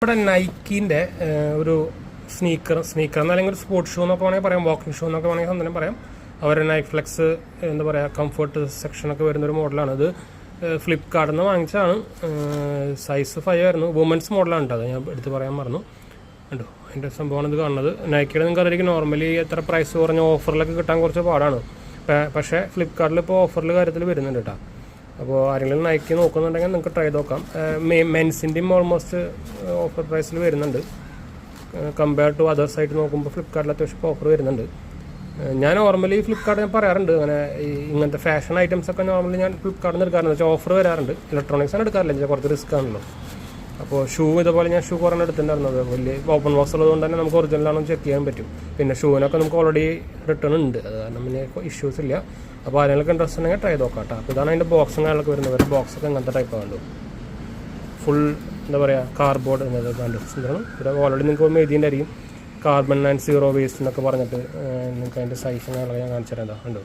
ഇവിടെ നൈക്കിൻ്റെ ഒരു സ്നീക്കർ എന്നല്ലെങ്കിൽ ഒരു സ്പോർട്സ് ഷൂ എന്നൊക്കെ വേണമെങ്കിൽ പറയാം, വാക്കിംഗ് ഷൂ എന്നൊക്കെ വേണമെങ്കിൽ തന്നെ പറയാം. അവരുടെ നൈക്ക് ഫ്ലെക്സ് എന്താ പറയുക കംഫർട്ട് സെക്ഷനൊക്കെ വരുന്നൊരു മോഡലാണ്. ഇത് ഫ്ലിപ്കാർട്ടിൽ നിന്ന് വാങ്ങിച്ചതാണ്. സൈസ് 5 ആയിരുന്നു. വുമൻസ് മോഡലാണ് കേട്ടോ, അത് ഞാൻ എടുത്ത് പറയാൻ മറന്നു. കണ്ടോ അതിൻ്റെ സംഭവമാണ് ഇത് കാണുന്നത്. നൈക്കിയുടെ നിങ്ങൾക്ക് അറിയാം നോർമലി എത്ര പ്രൈസ് കുറഞ്ഞ ഓഫറിലൊക്കെ കിട്ടാൻ കുറച്ച് പാടാണ്. പക്ഷേ ഫ്ലിപ്കാർട്ടിൽ ഇപ്പോൾ ഓഫറിൽ കാര്യത്തിൽ വരുന്നുണ്ട് കേട്ടോ. അപ്പോൾ ആരെങ്കിലും നൈക്കി നോക്കുന്നുണ്ടെങ്കിൽ നിങ്ങൾക്ക് ട്രൈ ചെയ്ത് നോക്കാം. മെൻസിൻ്റെയും ഓൾമോസ്റ്റ് ഓഫർ പ്രൈസിൽ വരുന്നുണ്ട്. കമ്പയർ ടു അതർ സൈറ്റ് നോക്കുമ്പോൾ ഫ്ലിപ്കാർട്ടിൽ അത്യാവശ്യം ഇപ്പോൾ ഓഫർ വരുന്നുണ്ട്. ഞാൻ നോർമലി ഫ്ലിപ്കാർട്ട് ഞാൻ പറയാറുണ്ട്, അങ്ങനെ ഇങ്ങനത്തെ ഫാഷൻ ഐറ്റംസ് ഒക്കെ നോർമലി ഞാൻ ഫ്ലിപ്കാർട്ടിൽ നിന്ന് എടുക്കാറുണ്ട്. വെച്ചാൽ ഓഫർ വരാറുണ്ട്. ഇലക്ട്രോണിക്സാണ് എടുക്കാറില്ല, വെച്ചാൽ കുറച്ച് റിസ്ക് ആണല്ലോ. അപ്പോൾ ഷൂ ഇതുപോലെ ഞാൻ ഷൂ കുറേ എടുത്തിട്ടുണ്ടായിരുന്നത്. വലിയ ഓപ്പൺ ബോക്സ് ഉള്ളതുകൊണ്ട് തന്നെ നമുക്ക് ഒറിജിനലാണോ ചെക്ക് ചെയ്യാൻ പറ്റും. പിന്നെ ഷൂവിനൊക്കെ നമുക്ക് ഓൾറെഡി റിട്ടേൺ ഉണ്ട്, അത് കാരണം പിന്നെ ഇഷ്യൂസ് ഇല്ല. അപ്പോൾ ആരെങ്കിലും ഇൻട്രസ്റ്റ് ഉണ്ടെങ്കിൽ ട്രൈ നോക്കാം കേട്ടോ. അപ്പോൾ ഇതാണ് അതിൻ്റെ ബോക്സും കാര്യങ്ങളൊക്കെ വരുന്നത്. ബോക്സൊക്കെ ഇങ്ങനത്തെ ടൈപ്പ് കണ്ടു, ഫുൾ എന്താ പറയുക കാർഡ്ബോർഡ് എന്നത് കണ്ടിട്ടുണ്ടാണ്. ഇവിടെ ഓൾറെഡി നിങ്ങൾക്ക് എഴുതിൻ്റെ ആയിരിക്കും കാർബൺ ആൻഡ് സീറോ വേസ്റ്റ് എന്നൊക്കെ പറഞ്ഞിട്ട്. നിങ്ങൾക്ക് അതിൻ്റെ സൈസും കാര്യങ്ങളൊക്കെ ഞാൻ കാണിച്ചു തരാം. കണ്ടു,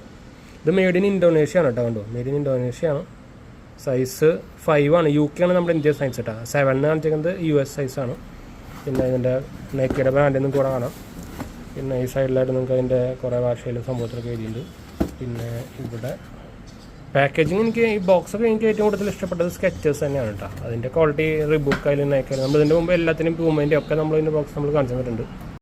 ഇത് മെയ്ഡ് ഇൻ ഇന്തോനേഷ്യ ആണ് കേട്ടോ. കണ്ടു, മെയ്ഡ് ഇൻ ഇന്തോനേഷ്യ ആണ്. സൈസ് 5 ആണ്. UK ആണ് നമ്മുടെ ഇന്ത്യ സൈസ് കേട്ടോ. 7 കാണിച്ചിരിക്കുന്നത് US സൈസാണ്. പിന്നെ ഇതിൻ്റെ നൈക്കിയുടെ ബ്രാൻഡിൽ നിന്നും കൂടെ കാണാം. പിന്നെ ഈ സൈഡിലായിട്ട് നിങ്ങൾക്ക് അതിൻ്റെ കുറേ ഭാഷയിലും സംഭവത്തിലൊക്കെ എഴുതിയിട്ടുണ്ട്. പിന്നെ ഇവിടെ പാക്കേജിങ് എനിക്ക് ഈ ബോക്സൊക്കെ എനിക്ക് ഏറ്റവും കൂടുതൽ ഇഷ്ടപ്പെട്ടത് സ്കെച്ചേഴ്സ് തന്നെയാണ് കേട്ടോ. അതിൻ്റെ ക്വാളിറ്റി റിബുക്ക് ആയാലും നൈക്കായാലും നമ്മളിതിൻ്റെ മുമ്പ് എല്ലാത്തിനും പൂമേൻ്റെ ഒക്കെ നമ്മളിതിൻ്റെ ബോക്സ് നമ്മൾ കാണിച്ചു തന്നിട്ടുണ്ട്.